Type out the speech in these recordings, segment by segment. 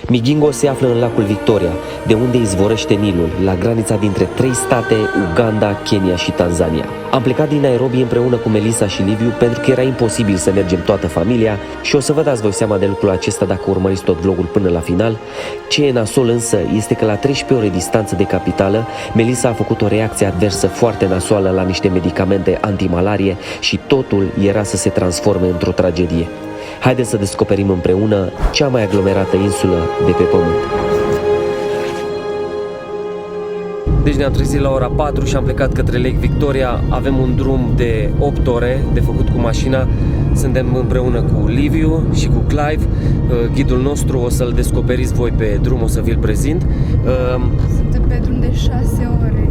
Migingo se află în lacul Victoria, de unde izvorăște Nilul, la granița dintre 3 state, Uganda, Kenya și Tanzania. Am plecat din Nairobi împreună cu Melissa și Liviu pentru că era imposibil să mergem toată familia și o să vă dați voi seama de lucrul acesta dacă urmăriți tot vlogul până la final. Ce e nasol însă este că la 13 ore distanță de capitală, Melissa a făcut o reacție adversă foarte nasoală la niște medicamente antimalarie și totul era să se transforme într-o tragedie. Haideți să descoperim împreună cea mai aglomerată insulă de pe pământ. Deci ne-am trezit la ora 4 și am plecat către Lake Victoria. Avem un drum de 8 ore de făcut cu mașina. Suntem împreună cu Liviu și cu Clive. Ghidul nostru o să-l descoperiți voi pe drum, o să vi-l prezint. Suntem pe drum de 6 ore.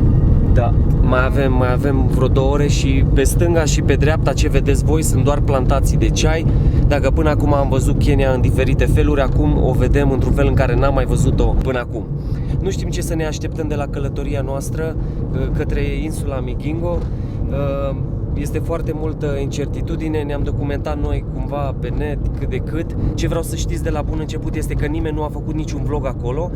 Da, mai avem vreo 2 ore și pe stânga și pe dreapta ce vedeți voi sunt doar plantații de ceai. Dacă până acum am văzut Kenya în diferite feluri, acum o vedem într-un fel în care n-am mai văzut-o până acum. Nu știm ce să ne așteptăm de la călătoria noastră către insula Migingo. Este foarte multă incertitudine, ne-am documentat noi cumva pe net cât de cât. Ce vreau să știți de la bun început este că nimeni nu a făcut niciun vlog acolo.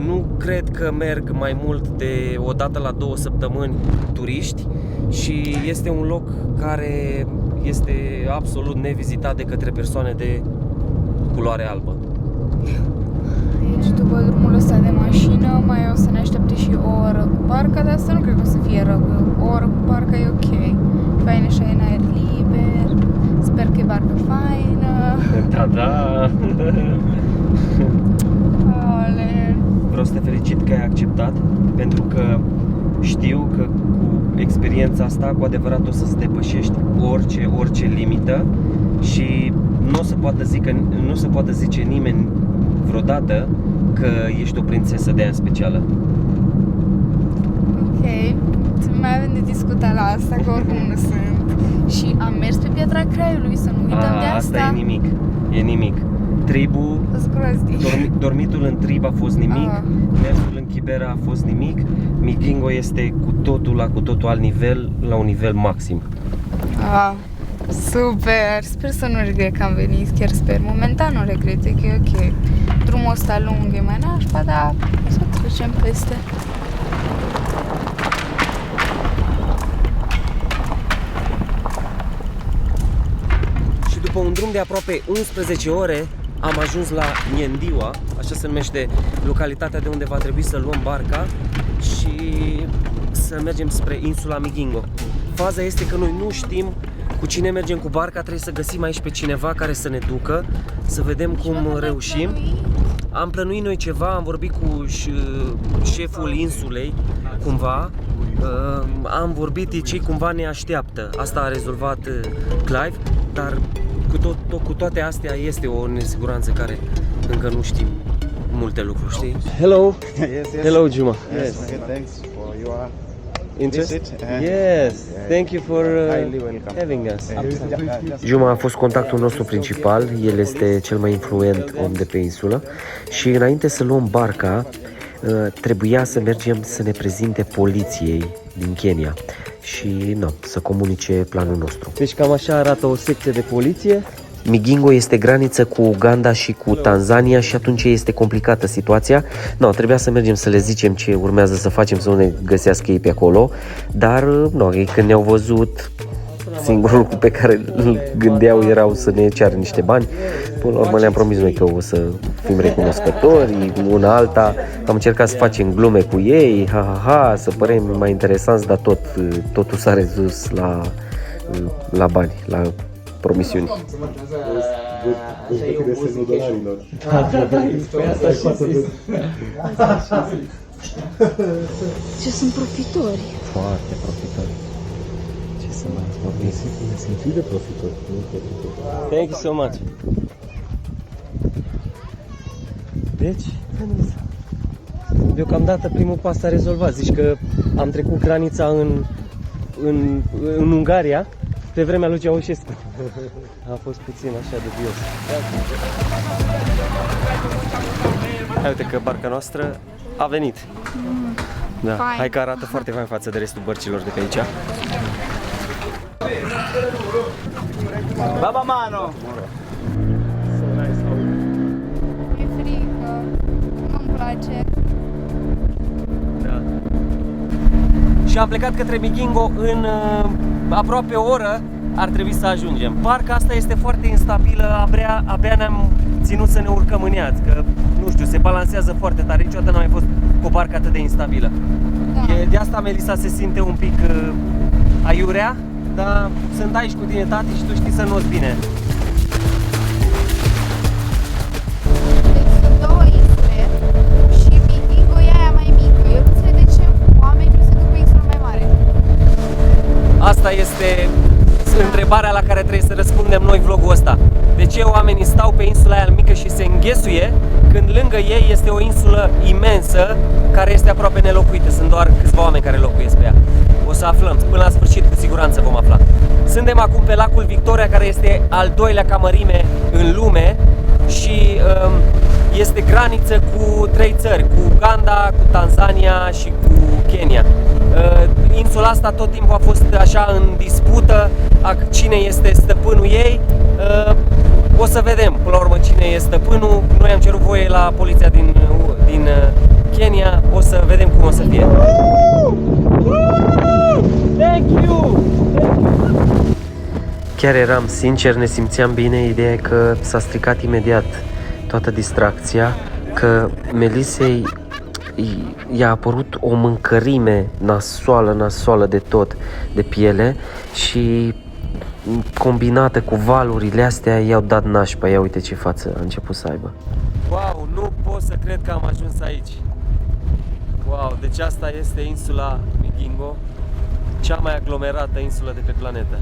Nu cred că merg mai mult de o dată la 2 săptămâni turiști și este un loc care este absolut nevizitat de către persoane de culoare albă. Deci după drumul ăsta de mașină mai o să ne aștepte și o oră cu barca, dar asta nu cred că o să fie rău. O oră cu barca e ok. Fain așa în aer liber. Sper că e barcă faină. Da. Ale. Vreau să te felicit că ai acceptat, pentru că știu că cu experiența asta cu adevărat o să-ți depășești orice limită și nu o să poată zice nimeni vreodată că ești o prințesă de aia specială. Ok, mai avem de discutat la asta, că oricum nu sunt. Și am mers pe Piatra Craiului, să nu uităm de asta. Asta e nimic. Tribul, dormitul în trib a fost nimic, mersul în Kibera a fost nimic, Migingo este cu totul alt nivel, la un nivel maxim. Super! Sper să nu regret că am venit, chiar sper. Momentan nu regret, că e ok. Drumul ăsta lung e mai nașpa, dar o să trecem peste. Și după un drum de aproape 11 ore am ajuns la Nyendiwa, așa se numește localitatea de unde va trebui să luăm barca și să mergem spre insula Migingo. Faza este că noi nu știm cu cine mergem cu barca, trebuie să găsim aici pe cineva care să ne ducă, să vedem cum reușim. Am plănuit noi ceva, am vorbit cu șeful insulei, cumva, am vorbit, cei cumva ne așteaptă. Asta a rezolvat Clive, dar cu toate astea este o nesiguranță care încă nu știm multe lucruri, știi? Hello! Hello, Juma! Yes, okay, thanks for your Interest? visit. Yes, thank you for having us. Juma a fost contactul nostru principal, el este cel mai influent om de pe insulă și înainte să luăm barca trebuia să mergem să ne prezinte poliției din Kenya și să comunice planul nostru. Deci cam așa arată o secție de poliție. Migingo este graniță cu Uganda și cu Tanzania și atunci este complicată situația. Trebuia să mergem să le zicem ce urmează să facem, să nu ne găsească ei pe acolo. Dar, ei când ne-au văzut, singurul lucru pe care îl gândeau erau să ne ceară niște bani. Până la urmă le-am promis noi că o să fim recunoscători, una alta. Am încercat să facem glume cu ei, să părem mai interesanți, dar totul s-a redus la bani, la promisiuni. Ce sunt profitori? Foarte profitori. Ce să mai vorbim? Sunt de profitori. Thank you so much. Deci, deocamdată primul pas s-a rezolvat. Zici că am trecut granița în Ungaria pe vremea lui Ceaușescu. A fost puțin așa de bios. Hai, uite că barca noastră a venit. Da, hai că arată foarte fain față de restul bărcilor de pe aici. Baba mano! E frică. face. Da. Și am plecat către Migingo în aproape o oră. Ar trebui să ajungem. Parca asta este foarte instabilă, abia ne-am ținut să ne urcăm în ea, că nu știu, se balansează foarte tare. Niciodată n-am mai fost cu o parcă atât de instabilă. Da. De asta Melissa se simte un pic aiurea, dar sunt aici cu tine, tati, și tu știi să nu-ți bine. Deci sunt două insule și Migingo e aia mai mică. Eu nu înțeleg de ce oamenii nu se duc pe insula mai mare. Asta este întrebarea la care trebuie să răspundem noi vlogul ăsta. De ce oamenii stau pe insula aia mică și se înghesuie când lângă ei este o insulă imensă care este aproape nelocuită? Sunt doar câțiva oameni care locuiesc pe ea. O să aflăm, până la sfârșit cu siguranță vom afla. Suntem acum pe lacul Victoria, care este al doilea ca mărime în lume și este graniță cu trei țări, cu Uganda, cu Tanzania și cu Kenya. Insula asta tot timpul a fost așa în dispută a cine este stăpânul ei. O să vedem până la urmă cine e stăpânul. Noi am cerut voie la poliția din Kenya. O să vedem cum o să fie. Thank you! Chiar eram sincer, ne simțeam bine. Ideea e că s-a stricat imediat toată distracția, că Melisei i-a apărut o mâncărime nasoală de tot, de piele, și combinată cu valurile astea i-au dat nașpa. Ia uite ce față a început să aibă. Wow, nu pot să cred că am ajuns aici. Wow, deci asta este insula Migingo, cea mai aglomerată insulă de pe planetă.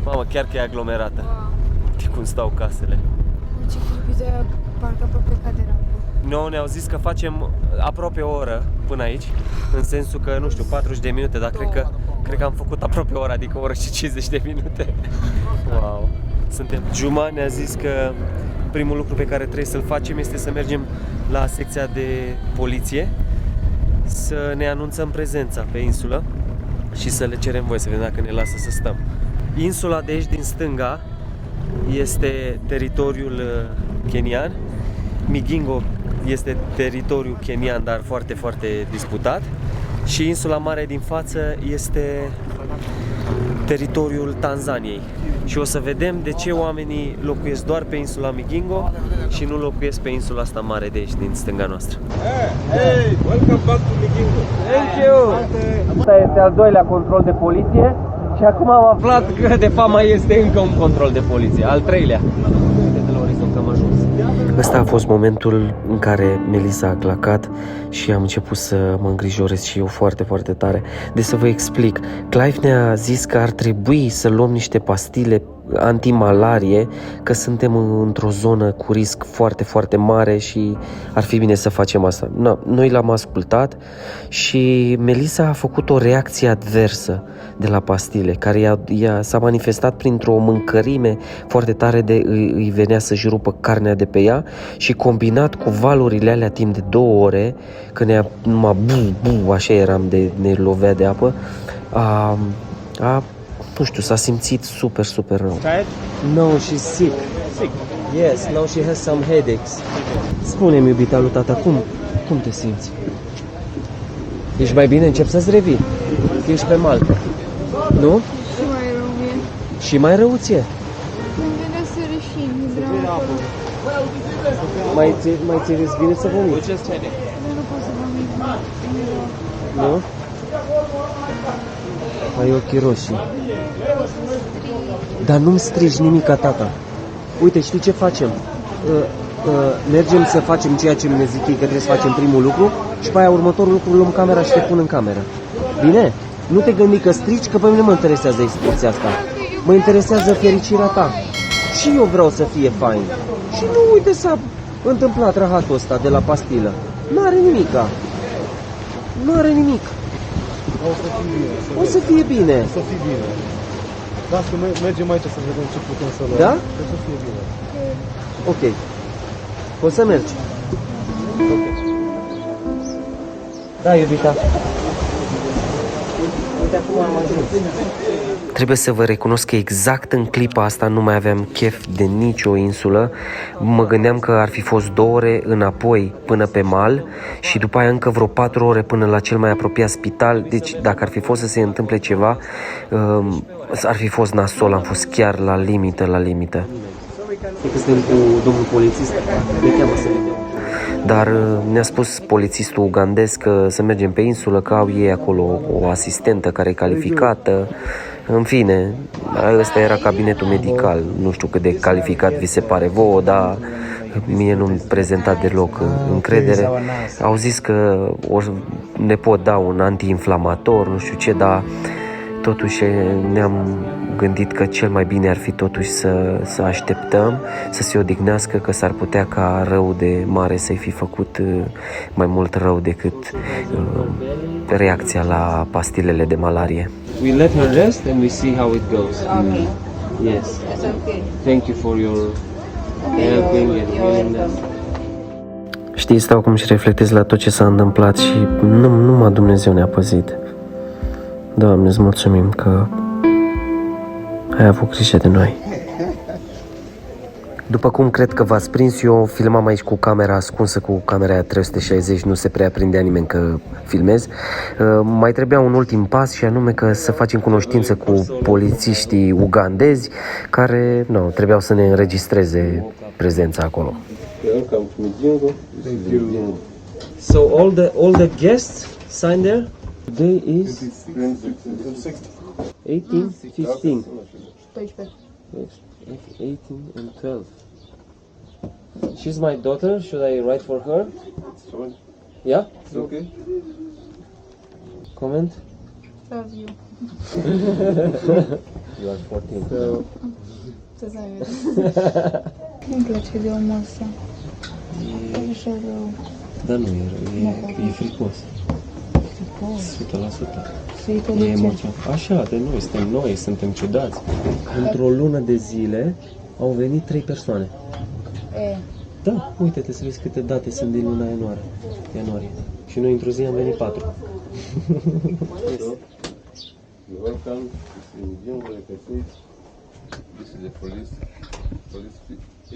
Mamă, chiar că e aglomerată. Wow. Uite cum stau casele. Ce creepy, parcă aproape cade rampă. Noi ne-au zis că facem aproape o oră până aici, în sensul că, nu știu, 40 de minute, dar cred că am făcut aproape o oră, adică o oră și 50 de minute. Wow! Juma ne-a zis că primul lucru pe care trebuie să-l facem este să mergem la secția de poliție, să ne anunțăm prezența pe insulă și să le cerem voie, să vedem dacă ne lasă să stăm. Insula de aici din stânga este teritoriul kenian. Migingo este teritoriul kenian, dar foarte, foarte disputat. Și insula mare din față este teritoriul Tanzaniei. Și o să vedem de ce oamenii locuiesc doar pe insula Migingo și nu locuiesc pe insula asta mare de aici, din stânga noastră. Hey, welcome back to Migingo. Thank you! Asta este al doilea control de poliție și acum am aflat că de fapt mai este încă un control de poliție, al treilea. Uite de la orizont că am ajuns. Ăsta a fost momentul în care Melissa a clacat și am început să mă îngrijorez și eu foarte, foarte tare. Deci să vă explic, Clive ne-a zis că ar trebui să luăm niște pastile antimalarie, că suntem într-o zonă cu risc foarte, foarte mare și ar fi bine să facem asta. Noi l-am ascultat și Melissa a făcut o reacție adversă de la pastile, care s-a manifestat printr-o mâncărime foarte tare, de îi venea să-și rupă carnea de pe ea, și combinat cu valurile alea timp de 2 ore, că numai așa eram, ne lovea de apă, nu știu, s-a simțit super, super rău. No, she's sick. Sick. Yes, now she has some headaches. Spune-mi, iubita lui tata, cum te simți? Ești mai bine? Încep să-ți revii. Că ești pe Malta. Nu? Și mai rău mie. Și mai rău ție? Îmi vine să reșin, vreau acolo. Mai ți-e bine să vomiți? Dar nu pot să vomit. Nu? Ai ochii roșii. Dar nu-mi strigi nimica, tata. Uite, știi ce facem? Mergem să facem ceea ce ne zic ei că trebuie să facem primul lucru și pe aia următorul lucru luăm camera și te pun în cameră. Bine? Nu te gândi că strici, că pe mine mă interesează expoziția asta. Mă interesează fericirea ta. Și eu vreau să fie fain. Și nu uite s-a întâmplat rahatul ăsta de la pastilă. N-are nimica. Nu are nimic. O să fie bine. O să fie bine. Da, să mergem aici să vedem ce putem să luăm. Da? O să fie bine. Ok. Poți să mergi? Ok. Da, iubita. Uite, acum am ajuns. Trebuie să vă recunosc că exact în clipa asta nu mai aveam chef de nicio insulă. Mă gândeam că ar fi fost 2 ore înapoi până pe mal și după aia încă vreo 4 ore până la cel mai apropiat spital. Deci dacă ar fi fost să se întâmple ceva, ar fi fost nasol, am fost chiar la limită, la limită. Cred că suntem cu domnul polițist, ne cheamă să vedem. Dar ne-a spus polițistul ugandez că să mergem pe insulă, că au ei acolo o asistentă care e calificată. În fine, ăsta era cabinetul medical. Nu știu cât de calificat vi se pare vouă, dar mie nu-mi prezenta deloc încredere. Au zis că ne pot da un antiinflamator, nu știu ce, dar totuși ne-am gândit că cel mai bine ar fi totuși să așteptăm, să se odihnească, că s-ar putea ca rău de mare să-i fi făcut mai mult rău decât reacția la pastilele de malarie. We let her rest and we see how it goes. Okay. Yes. That's okay. Thank you for your helping and willingness. Știi, stau acum și reflectez la tot ce s-a întâmplat și numai Dumnezeu ne-a păzit. Doamne, îți mulțumim că ai avut grijă de noi. După cum cred că v-ați prins, eu filmam aici cu camera ascunsă, cu camera aia 360, nu se prea prindea nimeni că filmez. Mai trebuia un ultim pas și anume că să facem cunoștință cu polițiștii ugandezi care trebuiau să ne înregistreze prezența acolo. Welcome to Migingo. Thank you. So all the guests signed there? Today is 18, 15. 12. 18 and 12. She's my daughter. Should I write for her? Yeah? Okay. Comment? Love you. You are 14. Ce să vezi? Nu-mi place de omul ăsta. E așa rău. Dar nu e rău, e fricos. 100%. E emoționant. Așa, de noi suntem ciudați. Într-o lună de zile au venit 3 persoane. Da, uite-te să vezi câte date sunt din luna ianuarie. Și noi într-o zi am venit 4. Welcome to Migingo, like I said. This is the police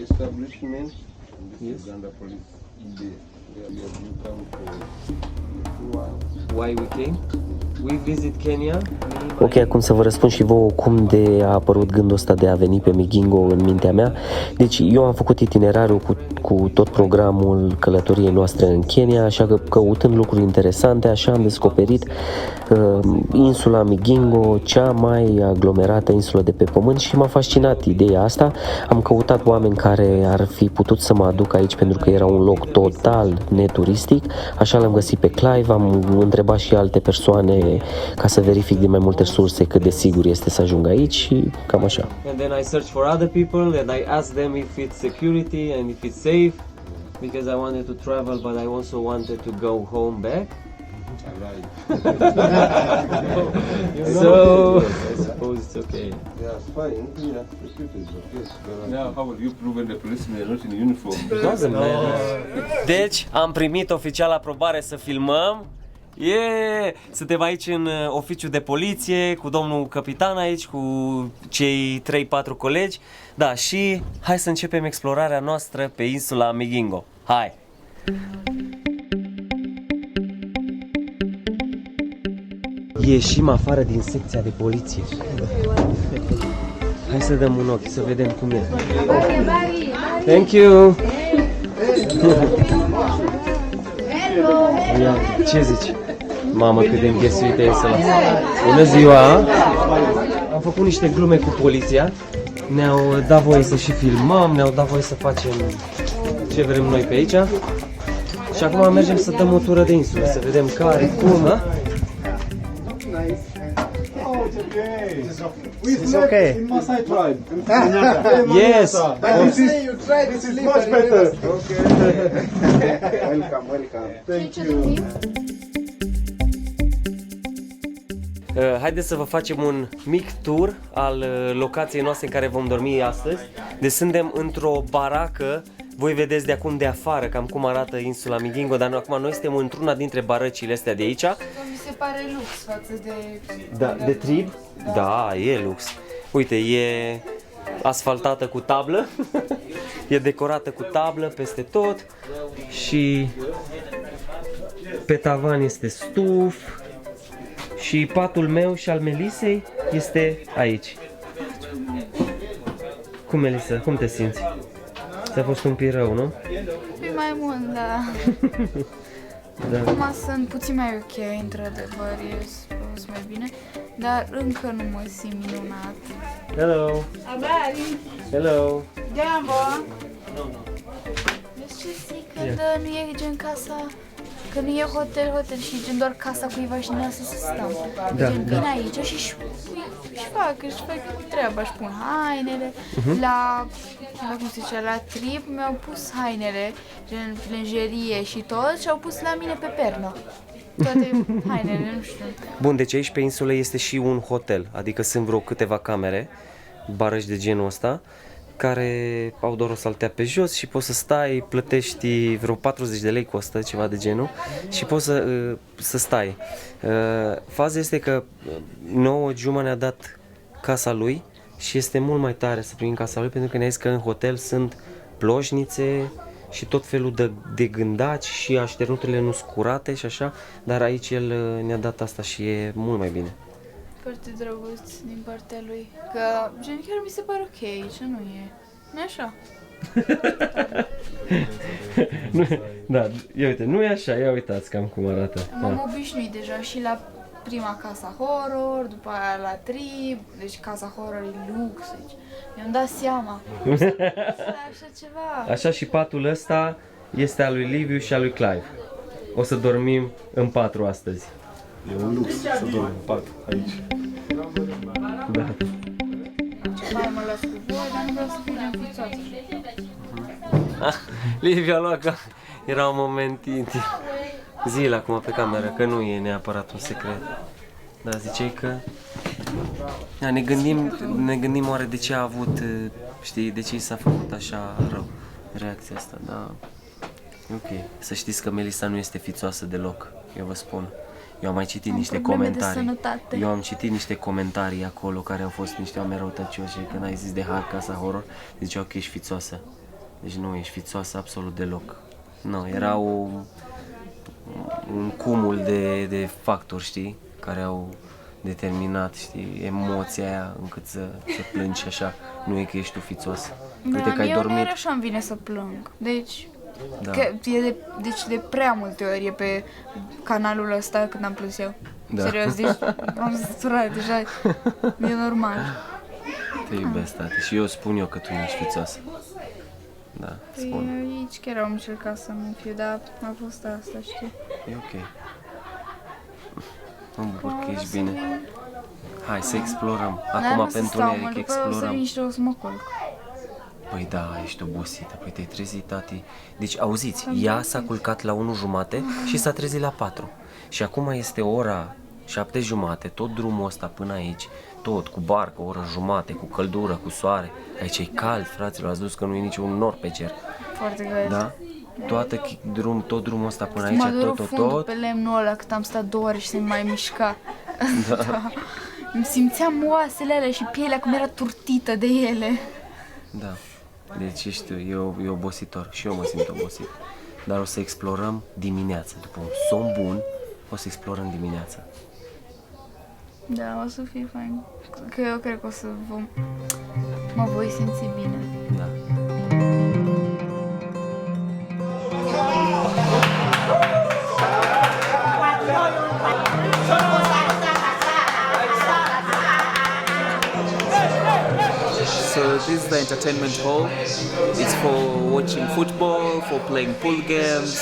establishment. And this is Uganda Police. You come for Why we came? We visit Kenya. Ok, acum să vă răspund și vouă cum de a apărut gândul ăsta de a veni pe Migingo în mintea mea. Deci eu am făcut itinerariul cu tot programul călătoriei noastre în Kenya, așa că căutând lucruri interesante, așa am descoperit insula Migingo, cea mai aglomerată insulă de pe pământ și m-a fascinat ideea asta. Am căutat oameni care ar fi putut să mă aduc aici pentru că era un loc total neturistic, așa l-am găsit pe Clive, am întrebat și alte persoane ca să verific din mai multe surse cât de sigur este să ajung aici și cam așa. And then I search for other people and I ask them if it's security and if it's safe because I wanted to travel but I also wanted to go home back. So I suppose it's okay. Yeah, it's fine. Yeah, security is okay. Now, how will you prove when the policemen are not in uniform? Doesn't matter. Deci, am primit oficial aprobare să filmăm. Suntem aici în oficiu de poliție, cu domnul capitan aici, cu cei 3-4 colegi. Da, și hai să începem explorarea noastră pe insula Migingo. Hai! Ieșim afară din secția de poliție. Hai să dăm un ochi, să vedem cum e. Thank you! Ia, ce zici? Mamă, cât de înghesuită e sala. Bună ziua! Am făcut niște glume cu poliția. Ne-au dat voie să și filmăm, ne-au dat voie să facem ce vrem noi pe aici. Și acum mergem să dăm o tură de insulă, să vedem care, cum, ha? It's okay. In Maasai tribe. Yes. You tried this is much better. Okay. Welcome. Thank you. Haideți să vă facem un mic tur al locației noastre în care vom dormi astăzi. Deci suntem într-o baracă Voi vedeți de acum de afară cam cum arată insula Migingo, dar acum noi suntem într-una dintre barăcile astea de aici. Mi se pare lux față de... Da, de trib? Da, e lux. Uite, e asfaltată cu tablă, e decorată cu tablă peste tot și pe tavan este stuf și patul meu și al Melisei este aici. Cum, Melisa, cum te simți? Ți-a fost un pic rău, nu? E mai mult, da. Da. Acum sunt puțin mai ok, într-adevăr, sunt mai bine, dar încă nu mă simt minunat. Hello! Hello! Jambo! Vezi ce zic? Când nu e gen casa, că nu e hotel și gen doar casa cuiva și nu să stăm. Da, Gen da. vin aici și fac treaba, își pun hainele. La cum se zice, la trip mi-au pus hainele, gen lingerie și tot și au pus la mine pe pernă. Toate hainele, nu știu. Bun, deci aici pe insulă este și un hotel, adică sunt vreo câteva camere, barăci de genul ăsta, care au doar o saltea pe jos și poți să stai, plătești vreo 40 de lei costă, ceva de genul, și poți să stai. Faza este că nouă Juma ne-a dat casa lui și este mult mai tare să primim casa lui, pentru că ne-a zis că în hotel sunt ploșnițe și tot felul de gândaci și așternuturile nu scurate și așa, dar aici el ne-a dat asta și e mult mai bine. Foarte drăguț din partea lui, că gen chiar mi se pare ok aici, nu e. Nu e așa? Da, ia uite, nu e așa, ia uitați cam cum arată. M-am obișnuit deja și la prima casa horror, după aia la trip, deci casa horror e lux, deci mi-am dat seama. Așa ceva. Așa și patul ăsta este al lui Liviu și al lui Clive. O să dormim în patru astăzi. E un lux să dormi în pat aici. Da. Mai mă las cu voi, dar nu vreau să fiu neînfițoasă. Liviu a luat ca... Era un moment intim. Zi-l acum pe cameră, că nu e neapărat un secret. Dar ziceai că... Da, ne gândim oare de ce a avut, știi, de ce i s-a făcut așa rău reacția asta, da. E ok. Să știți că Melisa nu este fițoasă deloc, eu vă spun. Eu am mai citit niște comentarii. Eu am citit niște comentarii acolo care au fost niște oameni răutăcioși. Când ai zis de casa horror, ziceau că ești fițoasă. Deci nu ești fițoasă absolut deloc. Nu, era un cumul de factori, știi, care au determinat, știi, emoția aia încât să plângi și așa. Nu e că ești tu fițoasă. Uite că ai dormit. Eu așa îmi vine să plâng, deci... Da. Că deci de prea multe ori e pe canalul ăsta când am plâns eu. Da. Serios, deci m-am săturat, deja e normal. Te iubesc, tati, și eu spun că tu nu ești fițoasă. Da, Păi spun. aici chiar am încercat să nu fiu, dar a fost asta, știi? E ok. Mă bucur că ești bine. Hai să explorăm. Acum pentru întuneric explorăm. O să vin și o să mă culc. Păi da, ești obosită, păi te-ai trezit, tati. Deci, auziți, ea s-a culcat la 1:30 și s-a trezit la 4. Și acum este ora 7:30, tot drumul ăsta până aici, tot cu barcă, o oră jumate, cu căldură, cu soare. Aici e cald, fraților, ați văzut că nu e niciun nor pe cer. Foarte cald. Da? Tot drumul ăsta până aici, Mă dură fundul tot. pe lemnul ăla cât am stat 2 ore și se-mi mai mișca. Da. Îmi simțeam oasele alea și pielea cum era turtită de ele. Da. Deci e obositor și eu mă simt obosit. Dar o să explorăm dimineața, după un somn bun, o să explorăm dimineața. Da, o să fie fain. Că eu cred că o să mă voi simți bine. Da. So this is the entertainment hall. It's for watching football, for playing pool games,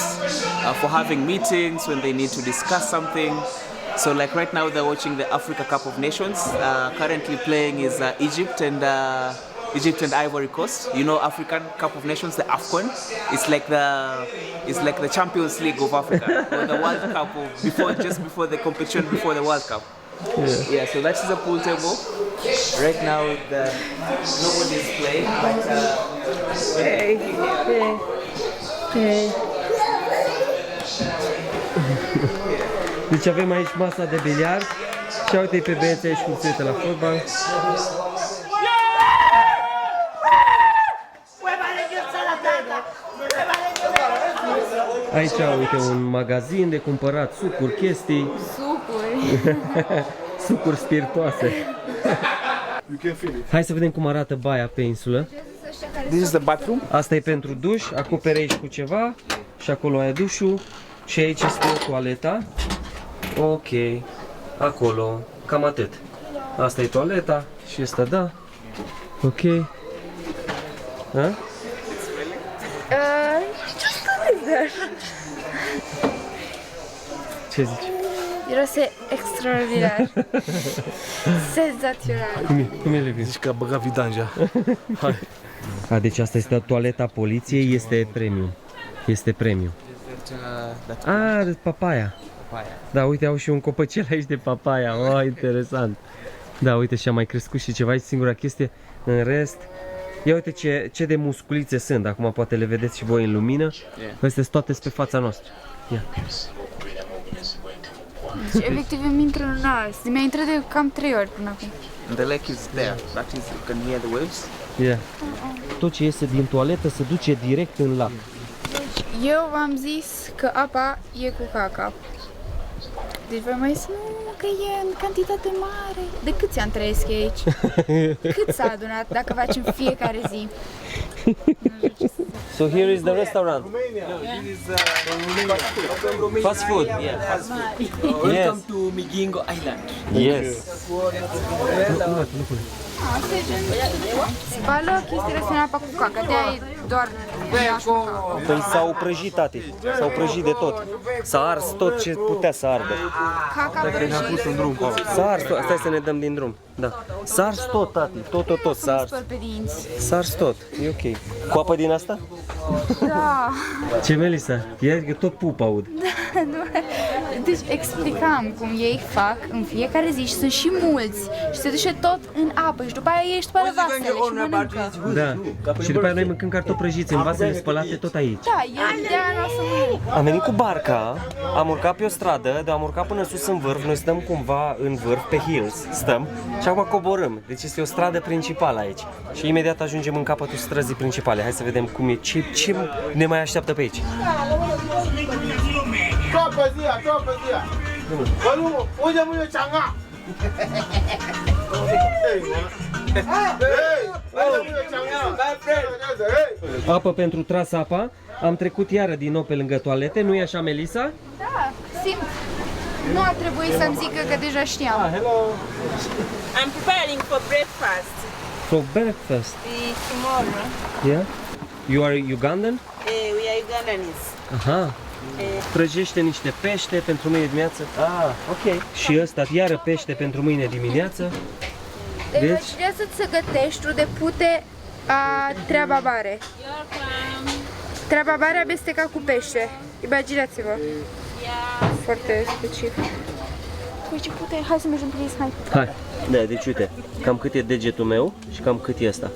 for having meetings when they need to discuss something. So like right now they're watching the Africa Cup of Nations. Currently playing is Egypt and Ivory Coast. You know African Cup of Nations, the AFCON. It's like the Champions League of Africa, or the World Cup just before the competition, before the World Cup. Yeah, so that is a pool table. Right now, nobody's playing, but Deci avem aici masa de biliard și uite pe băieții aici cum se uită la fotbal. Aici, uite, un magazin de cumpărat sucuri, chestii. Sucuri. Sucuri spiritoase. Hai să vedem cum arată baia pe insulă. this is the bathroom. Asta e pentru duș, acoperi aici cu ceva și acolo ai dușul și aici este toaleta. Ok, acolo, cam atât. Asta e toaleta și asta da. Ok. Ha? Just what is there? Ce zici? Miroase extraordinar. Senzațional. Cum e Levi? Zici că a băgat vidanja. Hai. A, deci asta este toaleta poliției, este premium. Este premium. Ah, de papaya. Da, uite, au și un copăcel aici de papaya. Oh, interesant. Da, uite, și-a mai crescut și ceva, aici singura chestie. În rest, ia uite ce de musculițe sunt. Acum poate le vedeți și voi în lumină. Astea sunt toate pe fața noastră. Ia. Deci, efectiv, îmi intră în nas. Mi-a intrat de cam 3 ori până acum. And the lake is there. That is, you can hear the waves. Yeah. Tot ce iese din toaletă se duce direct în lac. Eu v-am zis că apa e cu caca. Deci voi mai spune că e în cantitate mare. De câți ani trăiesc eu aici? Cât s-a adunat dacă facem fiecare zi? So here is the restaurant. Fast food. Welcome to Migingo Island. Yes. Asta e gen... Spală chestiile sunt apa cu caca, de-aia e doar naș cu caca. Păi s-au prăjit, tati. S-au prăjit de tot. S-a ars tot ce putea să ardă. Caca prăjit. S-a ars tot. Stai să ne dăm din drum. Da. S-a ars tot, tati. Tot s-a ars. Spăl pe dinți. S-a ars tot. E ok. Cu apă din asta? Da. Ce, Melissa? E tot pup aud. Deci explicam cum ei fac în fiecare zi și sunt și mulți și se duce tot în apă și după aia ei își spală vasele și mănâncă. Da. Și după aia noi mâncăm cartofi prăjiți în vasele spălate tot aici. Da, eu de-aia nu o să mănânc. Am venit cu barca, am urcat pe o stradă, dar am urcat până sus în vârf, noi stăm cumva în vârf, pe hills, stăm și acum coborâm. Deci este o stradă principală aici și imediat ajungem în capătul străzii principale. Hai să vedem cum e, ce ne mai așteaptă pe aici. Apă pentru tras apa. Am trecut iară din nou pe lângă toalete, nu e așa, Melissa? Da, simt. Nu ar trebui să-mi zică că deja știam. I'm preparing for breakfast For breakfast. tomorrow. Yeah? You are Ugandan? We are Ugandans. Aha. Prăjește niște pește pentru mâine dimineață. Ah, ok. Și ăsta iară pește pentru mâine dimineață. Deci Deci? aș vrea să-ți gătești tu de pute a treaba bare. Treaba bare amestecat cu pește. Imaginați-vă. Foarte specific. Uite ce pute, hai să mergem please, hai. Hai. Da, deci uite, cam cât e degetul meu și cam cât e ăsta.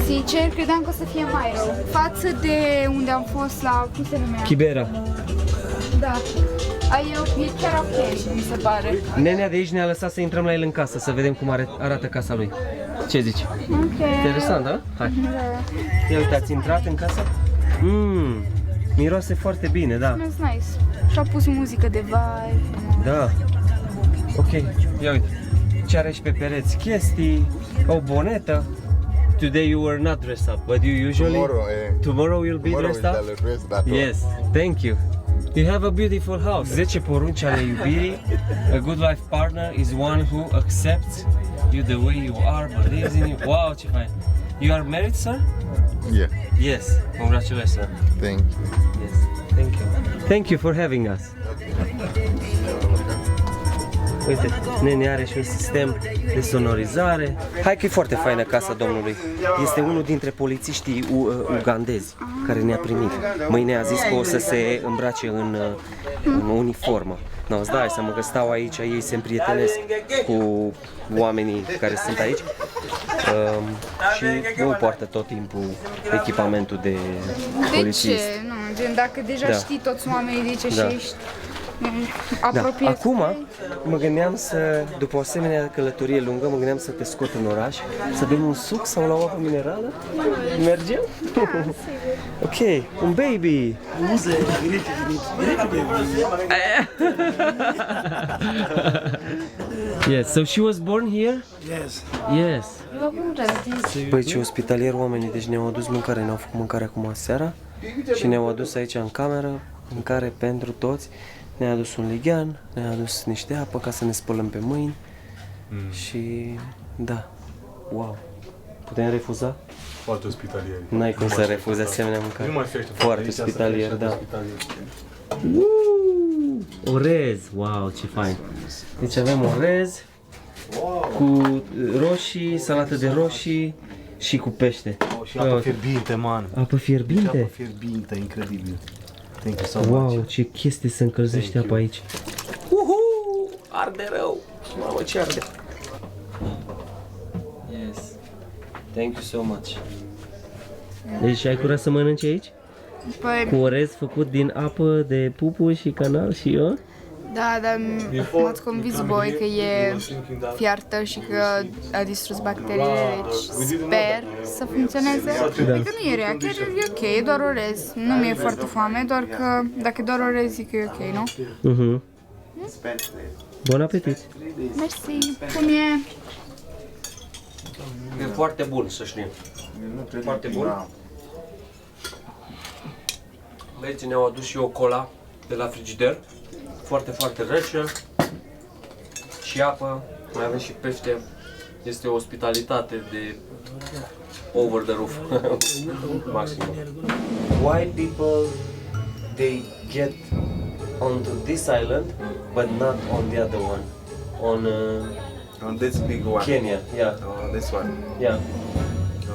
Sincer, credeam că o să fie mai rău. Față de unde am fost la, cum se numea? Chibera. Da. E chiar ok, mi se pare. Nenea de aici ne-a lăsat să intrăm la el în casă, să vedem cum arată casa lui. Ce zici? Ok. Interesant, da? Hai. Ia uite, ați intrat în casă? Miroase foarte bine, da. That's nice. Și-a pus muzică de vibe. Da. Ok, ia uite. Ce are și pe pereți? Chestii, o bonetă. Today you were not dressed up, but you usually... Tomorrow you'll be dressed up? Yes, thank you. You have a beautiful house. 10 porunci ale iubirii. A good life partner is one who accepts you the way you are, believes in you. Wow, ce fain. You are married, sir? Yeah, Yes. Congratulations, sir. thank you. Yes. Thank you. Thank you for having us. Uite, Nene are și un sistem de sonorizare. Hai că e foarte faină casa domnului. Este unul dintre polițiștii ugandezi care ne-a primit. Mâine a zis că o să se îmbrace în uniformă. No, îți dai seama că stau aici, ei se împrietenesc cu oamenii care sunt aici și nu poartă tot timpul echipamentul de De polițist. ce? Nu, gen, dacă deja Da. știi toți oamenii de aici Da. și ești Da. apropiat. Acum mă gândeam să, după o asemenea călătorie lungă, mă gândeam să te scot în oraș, să bem un suc sau la o apă minerală. Mergem? Ok, un baby! Yes, so she was born here? Yes. Yes. Păi ce ospitalier oamenii, deci ne-au adus mâncare, ne-au făcut mâncare acum seara și ne-au adus aici în cameră, mâncare pentru toți. Ne-a adus un lighean, ne-a adus niște apă ca să ne spălăm pe mâini și da, wow. Putem refuza? Foarte ospitalieri. N-ai cum să refuzi asemenea mâncare. Nu mai fi așa Foarte aici, să ospitalier, fie da. așa ospitalier. Orez, wow, ce fain. Deci avem orez cu roșii, salată de roșii și cu pește. Și apă fierbinte, man. Apă fierbinte? Apă fierbinte, incredibil. Thank you so much. Wow, ce chestie se încălzește apa aici. Arde rău. Mamă, ce arde. Yes. Thank you so much. Deci ai curaj să mănânci aici? Păi, Cu orez făcut din apă de pupu și canal și eu? da, dar m-ați convins voi că e fiartă și că a distrus bacteriile, deci sper să funcționeze. Adică nu e rea, chiar e ok, e doar orez. Nu mi-e foarte foame, doar că dacă e doar orez zic că e ok, nu? Bun apetit! Mersi. Cum e? E foarte bun, să știm. Foarte bun. Băieții ne-au adus și o cola de la frigider. Foarte, foarte rece. Și apă. Mai avem și pește. Este o ospitalitate de over the roof. Maxim. Why people they get onto this island but not on the other one? On this big one. Kenya, yeah. Oh, this one. Yeah.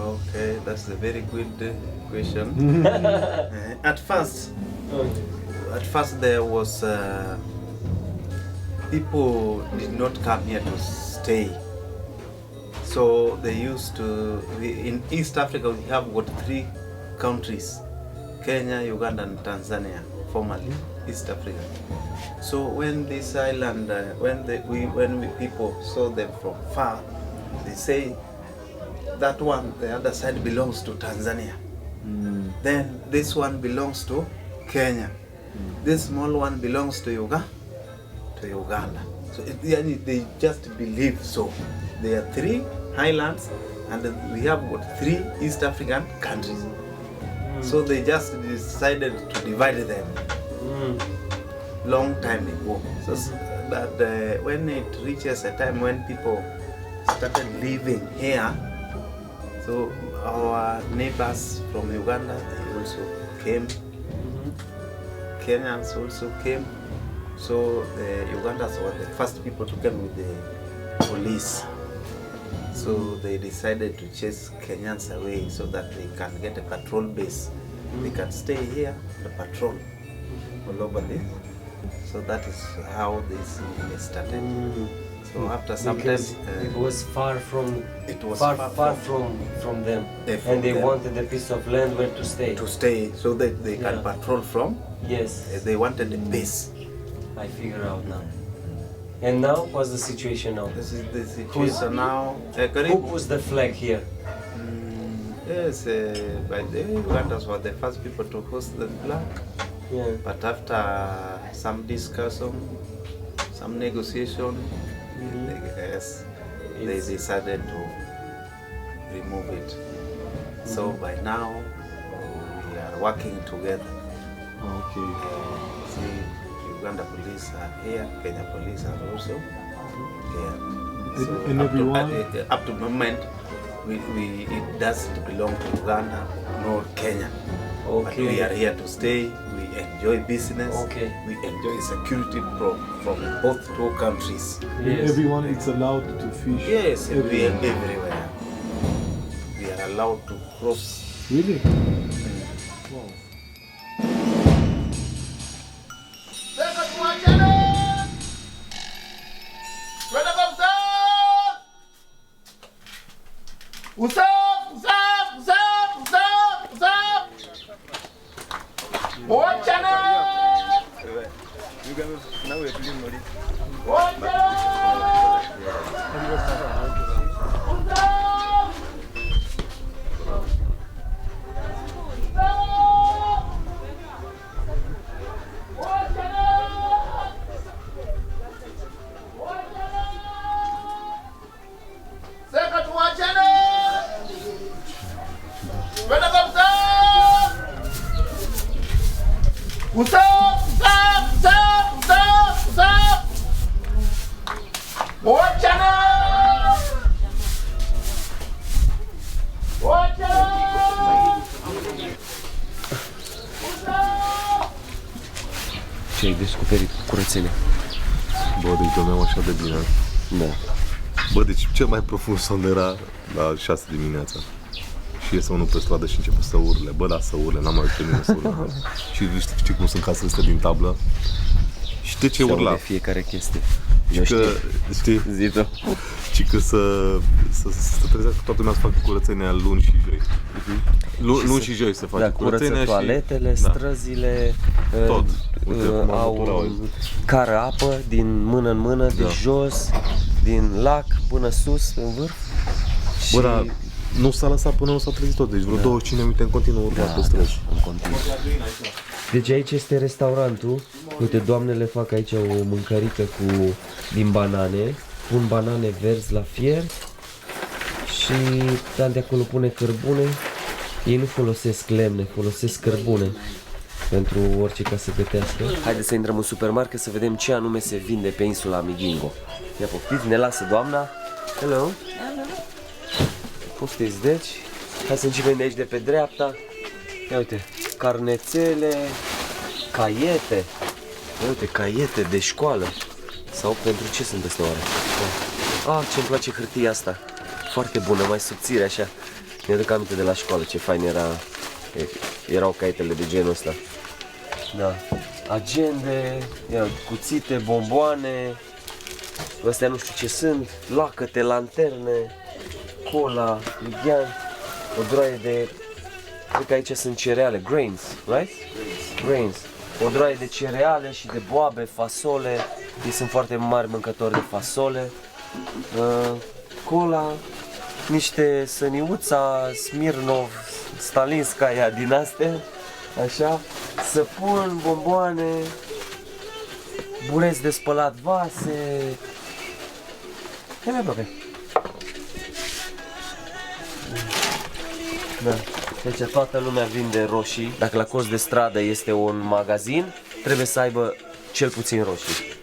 Okay, that's a very good question. At first there was people did not come here to stay. So they used to. In East Africa, we have what 3 countries: Kenya, Uganda, and Tanzania. Formerly East Africa. So when this island, when people saw them from far, they say that one, the other side belongs to Tanzania. Then this one belongs to Kenya. This small one belongs to Uganda. So they just believe so. There are 3 highlands, and we have what 3 East African countries. So they just decided to divide them long time ago. So, but when it reaches a time when people started living here, so our neighbors from Uganda, they also came. Kenyans also came. So the Ugandans were the first people to come with the police. So they decided to chase Kenyans away so that they can get a patrol base. They can stay here and patrol all over this. So that is how this started. So after some time, it was far from it was far from them, from and they them. wanted a piece of land where to stay. to stay so that they can patrol from. Yes, They wanted a base. I figure out now. And now, what's the situation now? This is the situation now. Who puts the flag here? Yes, by the Ugandans were the first people to host the flag. Yeah. But after some discussion, some negotiation, yes, they decided to remove it. So by now, we are working together. Okay. See, Uganda police are here, Kenya police are also here. So And everyone? up to the moment, it doesn't belong to Uganda nor Kenya. But we are here to stay. We enjoy business. Okay. We enjoy security from both 2 countries. Yes. Everyone is allowed to fish. Yes, we are everywhere. everywhere. We are allowed to cross. Really? Ce ai descoperit cu curățenia? Bă, deci dormeam așa de bine. Da. Bă, deci cel mai profund somn era la 6 dimineața. Și iese unul pe stradă și începe să urle. Bă, da, să urle, n-am mai terminat să urle. Și știi cum sunt casele astea din tablă? Și de ce urla? De fiecare chestie. Și că, știi? Zi-o. Și că să trezească toată lumea să facă curățenia luni și joi. Luni și joi să facă da, curățenia și... toaletele, străzile, tot. Uite, au cară apă din mână în mână, de jos, din lac până sus, în vârf. Bă, dar nu s-a lăsat până nu s-a trezit tot, deci vreo 25 minute în continuu urma pe străzi. În continuu. Deci aici este restaurantul. Uite, doamnele fac aici o mâncărică din banane. Pun banane verzi la fier și de acolo pune cărbune. Ei nu folosesc lemne, folosesc cărbune pentru orice ca să gătească. Haideți să intrăm în supermarket să vedem ce anume se vinde pe insula Migingo. Ia poftiți, ne lasă doamna. Hello. Poftiți, deci. Hai să începem de aici de pe dreapta. Ia uite, carnețele, caiete. Ia uite, caiete de școală. Sau pentru ce sunt astea oare? Ah, ce-mi place hârtia asta. Foarte bună, mai subțire așa. Mi-aduc aminte de la școală, ce fain erau caietele de genul ăsta. Da. Agende, cuțite, bomboane. Astea nu știu ce sunt. Lacăte, lanterne, cola, lighean. O droaie de... Cred că aici sunt cereale, grains, right? Grains. O droaie de cereale și de boabe, fasole. Ei sunt foarte mari mâncători de fasole. Cola, niște săniuța, Smirnov, Stalinskaya din astea. Așa. Săpun, bomboane, bureți de spălat vase. Hai mai aproape. Da. Deci toată lumea vinde roșii. Dacă la colț de stradă este un magazin, trebuie să aibă cel puțin roșii.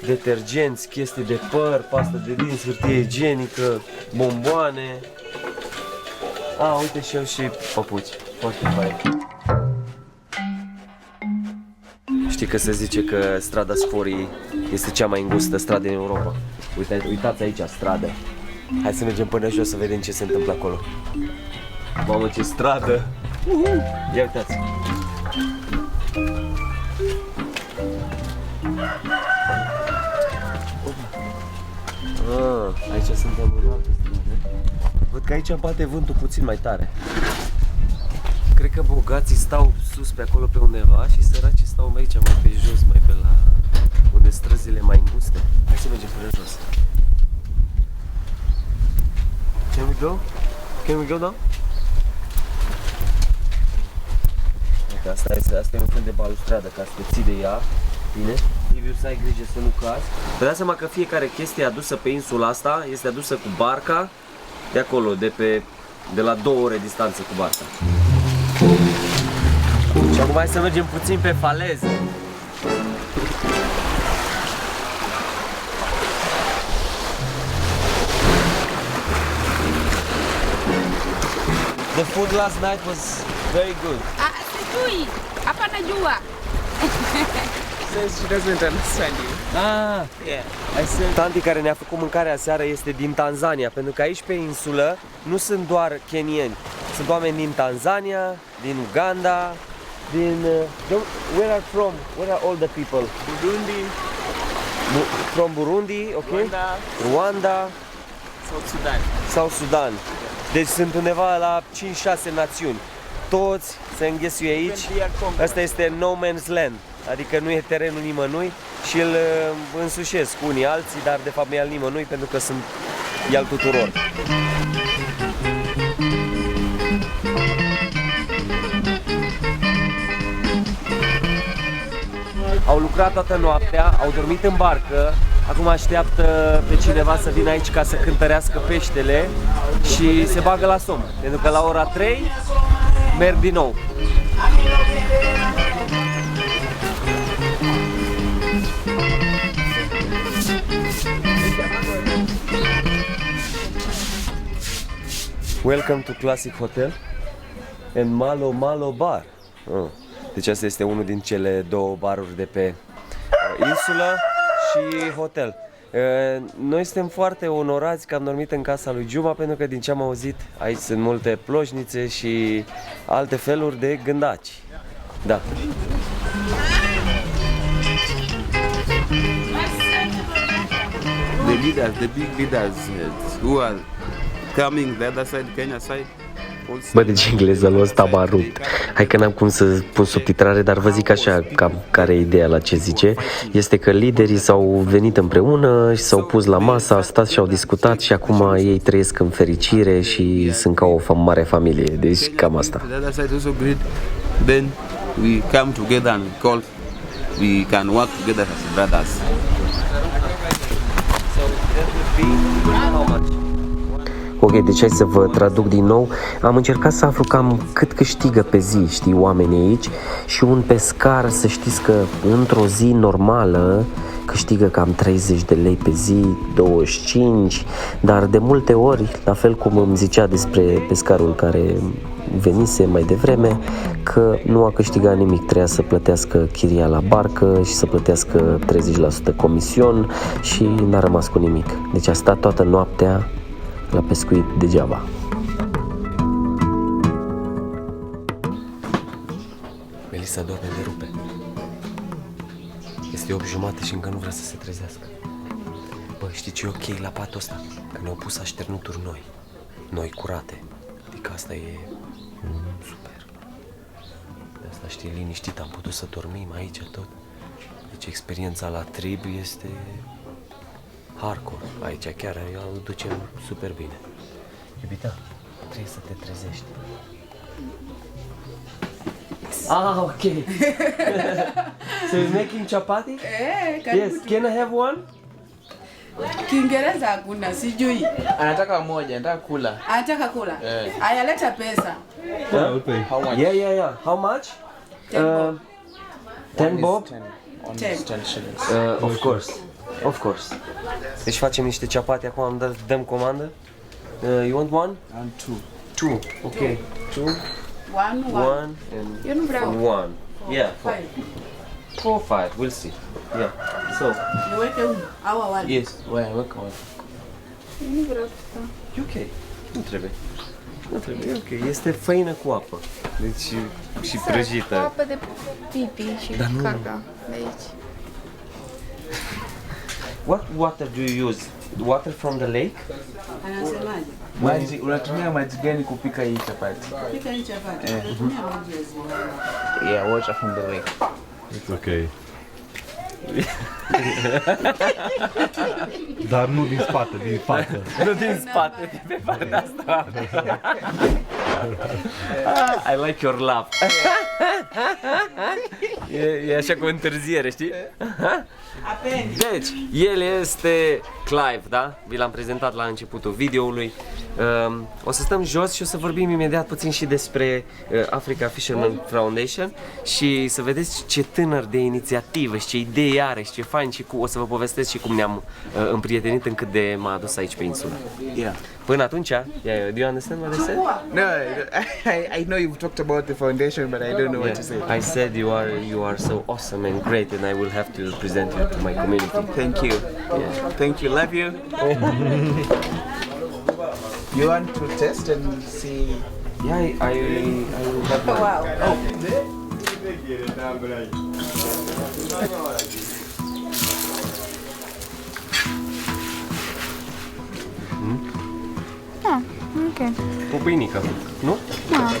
Detergenți, chestii de păr, pastă de dinți, hârtie igienică, bomboane. Uite și eu și papuci. Foarte fain. Știi că se zice că strada Sforii este cea mai îngustă stradă din Europa. Uitați aici, stradă. Hai să mergem până jos să vedem ce se întâmplă acolo. Mamă, ce stradă! Ia uitați! Aici suntem în altă stradă. Văd că aici bate vântul puțin mai tare. Cred că bogații stau sus pe acolo pe undeva și săracii stau aici mai pe jos, mai pe la unde străzile mai înguste. Hai să mergem până jos. Can we go? Can we go now? Asta e un fel de balustradă ca să te ții de ea. Bine? Liviu, să ai grijă să nu cazi. Vă dați seama că fiecare chestie adusă pe insula asta este adusă cu barca de acolo, de la 2 ore distanță cu barca. Și acum hai să mergem puțin pe faleză. The food last night was very good. Sijui, hapa najua. Says she doesn't understand you. Yeah. Tanti care ne-a făcut mâncarea aseară este din Tanzania, pentru că aici pe insulă nu sunt doar kenieni. Sunt oameni din Tanzania, din Uganda, din... where are from? Where are all the people? Burundi. From Burundi, okay? Rwanda. South Sudan. South Sudan. Deci sunt undeva la 5-6 națiuni. toți se înghesuie aici. Asta este no man's land, adică nu e terenul nimănui și îl însușesc unii alții, dar de fapt nu e al nimănui pentru că e al tuturor. Au lucrat toată noaptea, au dormit în barcă, acum așteaptă pe cineva să vină aici ca să cântărească peștele și se bagă la somn, pentru că la ora 3 merg din nou. Welcome to Classic Hotel and Malo Malo Bar. Deci asta este unul din cele două baruri de pe insulă și hotel. Noi suntem foarte onorați că am dormit în casa lui Juma, pentru că din ce am auzit aici sunt multe ploșnițe și alte feluri de gândaci. Da. The leaders, the big leaders who are coming the other side, Kenya side. Bă, deci engleza lui ăsta m-a rupt. Hai că n-am cum să pun subtitrare, dar vă zic așa cam care e ideea la ce zice. Este că liderii s-au venit împreună și s-au pus la masă, au stat și au discutat și acum ei trăiesc în fericire și sunt ca o mare familie. Deci cam asta. The other side also agreed. Then we come together and call. We can work together as brothers. Ok, deci hai să vă traduc din nou. Am încercat să aflu cam cât câștigă pe zi, știi, oamenii aici. Și un pescar, să știți că într-o zi normală câștigă cam 30 de lei pe zi, 25. Dar de multe ori, la fel cum îmi zicea despre pescarul care venise mai devreme, că nu a câștigat nimic, trebuia să plătească chiria la barcă și să plătească 30% comision și n-a rămas cu nimic. Deci a stat toată noaptea la pescuit degeaba. Melissa doarme de rupe. Este 8:30 și încă nu vrea să se trezească. Bă, știi ce e ok la patul ăsta? Că ne-au pus așternuturi noi curate. Adică asta e super. De asta știi, liniștit, am putut să dormim aici tot. Deci experiența la trib este hardcore. Aici chiar o ducem super bine. Iubita, trebuie să te trezești. Ah, ok. So you're making chapati? Yes, can I have one? Kiingereza hakuna, sijui. Anataka moja, nataka kula. Anataka kula? Aya, leta pesa. How much? Yeah. How much? 10 bob? 10 shillings. Of course. Deci facem niște chapati acum, dăm comandă. You want one? And two. Okay. Two. One and Eu nu vreau. one. Yeah, four, five. We'll see. Yeah. So. Niweke huu au awali? Yes, weka one. Eu nu vreau. E ok. Nu trebuie. E ok. Este făină cu apă. Deci și prăjită. Apă de pipi și caca de aici. What water do you use? Water from the lake? Anasemaje? Maji, unatumia maji gani kupika hii chapati? Pika hii chapati. Unatumia maji ya ziwa. Yeah, water from the lake. It's okay. Dar nu din spate, din față. Nu din spate, de pe partea asta. I like your laugh. E așa cu întârziere, știi? Deci, el este Clive, da? Vi l-am prezentat la începutul videoului. O să stăm jos și o să vorbim imediat puțin și despre Africa Fisherman Foundation și să vedeți ce tânăr de inițiativă și ce idei are și ce fain și o să vă povestesc și cum ne-am împrietenit încât de m-a adus aici pe insulă. Yeah. Până atunci, do you understand what I said? No, I know you've talked about the foundation, but I don't know what to say. I said you are so awesome and great, and I will have to present you to my community. Thank you. Yeah. Thank you. Love you. You want to test and see? Yeah, I will have one. Wow. Ok. O pâinică, nu? Da.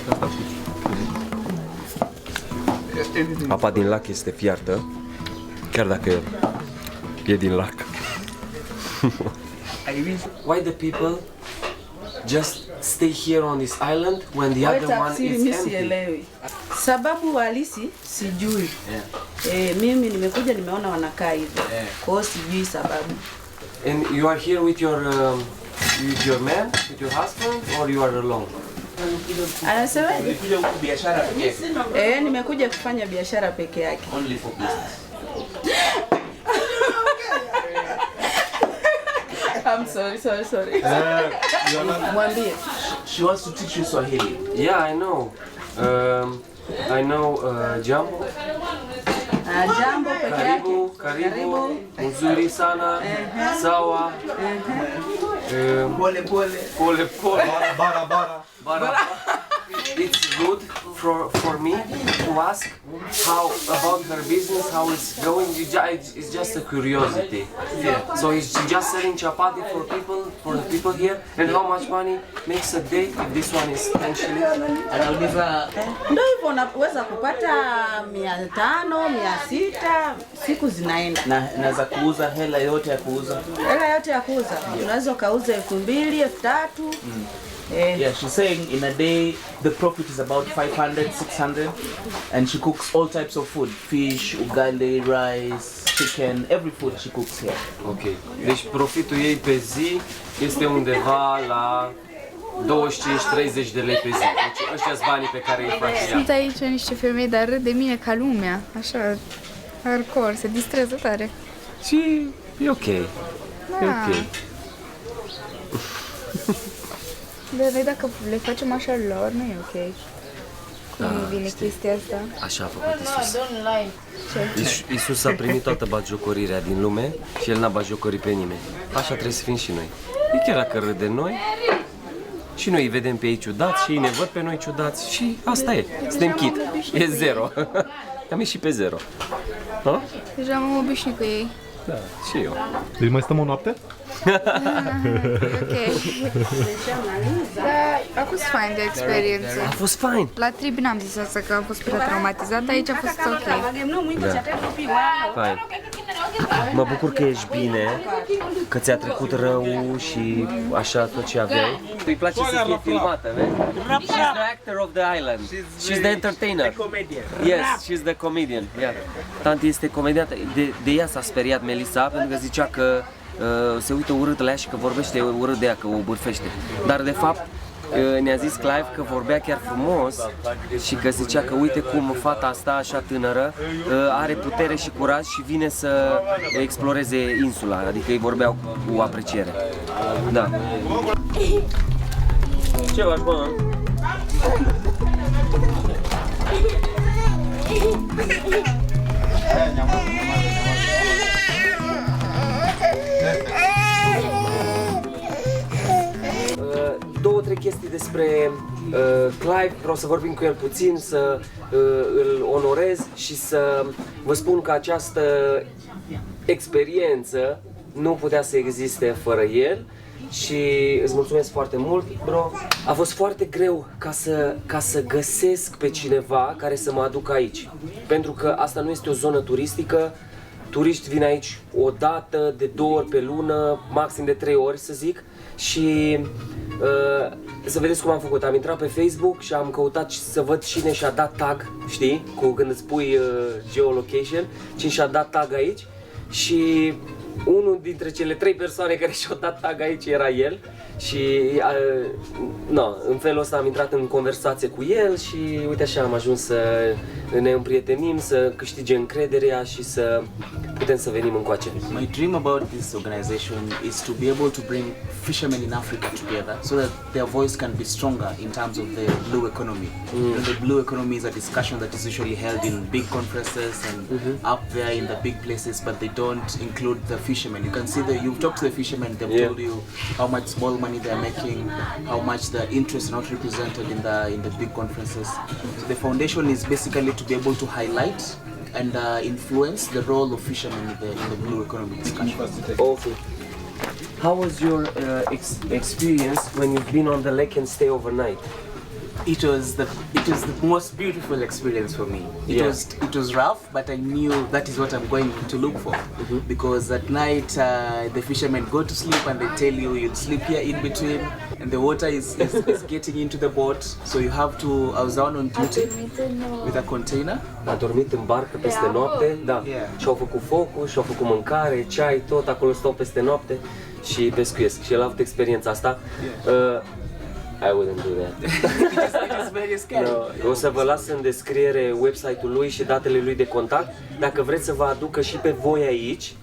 Apa din lac este fiartă, chiar dacă e din lac. Why the people just stay here on this island when the other one is empty? Sababu halisi sijui. Mimi nimekuja nimeona wanakaa hivyo. Kwa hiyo sijui sababu. And you are here with your man, with your husband, or you are alone? Anasema Nimekuja huku biashara pekee. Nimekuja kufanya biashara peke yake. Only for business. I'm sorry. Mwambie. She wants to teach you Swahili. Yeah, I know. I know jambo. Jambo peke yake. Karibu. Mzuri sana. Sawa. Pole. Bara. It's good for me to ask how about her business, how it's going. It's just a curiosity. Yeah. So it's just selling chapati for the people here. And how much money makes a day if this one is 10 shillings? Anauliza Ndio hivyo unaweza kupata 500, 600, siku zinaenda. na naweza kuuza hela yote ya kuuza. Hela yote ya kuuza. Unaweza kauza 2,000, 3,000. Yeah, she's saying in a day the profit is about 500, 600, and she cooks all types of food: fish, ugali, rice, chicken, every food she cooks here. Ok. Deci profitul ei pe zi este undeva la 25-30 de lei pe zi. Deci ăștia-s banii pe care îi face ea. Sunt aici niște femei, dar râd de mine ca lumea, așa, hardcore, se distrează tare. Și e ok. E ok. Dar noi dacă le facem așa lor, nu e ok. Cum e bine chestia asta? Așa a făcut Isus. Isus a primit toată batjocorirea din lume și El n-a batjocorit pe nimeni. Așa trebuie să fim și noi. E chiar dacă râd de noi, și noi îi vedem pe ei ciudați și ei ne văd pe noi ciudați și asta e. Suntem chit. E zero. Am ieșit pe zero. Ha? Deja m-am obișnuit cu ei. Da, și eu. Deci mai stăm o noapte? Ok. Dar a fost fain de experiență. A fost fain. La trip n-am zis asta că am fost prea traumatizat, aici a fost ok. Da. Fain. Mă bucur că ești bine, că ți-a trecut rău și așa tot ce aveai. Îi place să fie filmată, vezi? She's the actor of the island. She's the entertainer. Yes, she's the comedian. Yeah. Tanti este comediantă. De ea s-a speriat Melissa pentru că zicea că se uită urât la ea și că vorbește urât de ea, că o bârfește. Dar de fapt ne-a zis Clive că vorbea chiar frumos și că zicea că uite cum fata asta așa tânără are putere și curaj și vine să exploreze insula, adică îi vorbeau cu apreciere. Da. Ce faci, bă? Două-trei chestii despre Clive, vreau să vorbim cu el puțin, să îl onorez și să vă spun că această experiență nu putea să existe fără el și îți mulțumesc foarte mult, bro. A fost foarte greu ca să găsesc pe cineva care să mă aducă aici, pentru că asta nu este o zonă turistică. Turiști vin aici o dată, de 2 ori pe lună, maxim de 3 ori să zic. Și să vedeți cum am făcut. Am intrat pe Facebook și am căutat să văd cine și-a dat tag, știi? Când îți pui geolocation, cine și-a dat tag aici. Și unul dintre cele 3 persoane care și-au dat tag aici era el. Și în felul ăsta am intrat în conversație cu el și uite așa am ajuns să ne împrietenim, să câștige încrederea și să putem să venim încoace. My dream about this organization is to be able to bring fishermen in Africa together so that their voice can be stronger in terms of the blue economy. The blue economy is a discussion that is usually held in big conferences and up there in the big places, but they don't include the fishermen. You can see that you've talked to the fishermen, they've told you how much small money they are making, how much the interests are not represented in the big conferences. So the foundation is basically to be able to highlight and influence the role of fishermen in the blue economy discussion. Okay. How was your experience when you've been on the lake and stay overnight? It was the most beautiful experience for me. It was rough, but I knew that is what I'm going to look for, because at night the fishermen go to sleep and they tell you you'll sleep here in between, and the water is getting into the boat, so you have to. I was down on duty with a container. A dormit în barcă peste noapte, da. Și-au făcut focul, și-au făcut mâncare, ceai, tot acolo stau peste noapte și pescuiesc. Și el a avut experiența asta. I wouldn't do that. It is very scary. No. O să vă las în descriere website-ul lui și datele lui de contact. Dacă vreți să vă aducă și pe voi aici,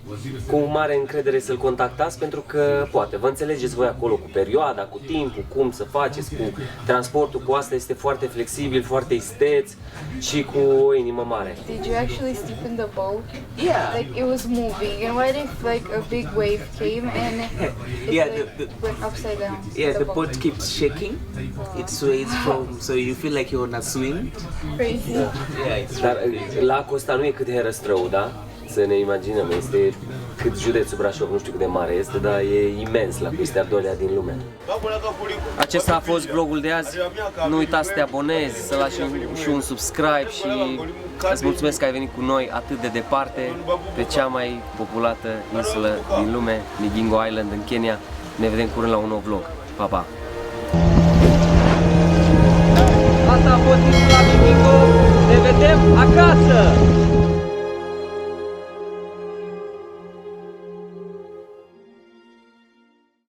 cu mare încredere să-l contactați, pentru că poate vă înțelegeți voi acolo cu perioada, cu timpul, cum să faceți, cu transportul, cu asta este foarte flexibil, foarte isteț și cu o inimă mare. Did you actually sleep in the boat? Yeah. Like it was moving, and what if like a big wave came and it went upside down? Yeah, the boat keeps shaking. It sways from, so you feel like you're on a swing. Crazy. Dar lacul ăsta nu e cât de Herăstrău, da? Să ne imaginăm, este cât județul Brașov, nu știu cât de mare este, dar e imens, lacul este al doilea din lume. Acesta a fost vlogul de azi. Nu uitați să te abonezi, să lași și un subscribe și îți mulțumesc că ai venit cu noi atât de departe pe cea mai populată insulă din lume, Migingo Island în Kenya. Ne vedem curând la un nou vlog. Pa, pa!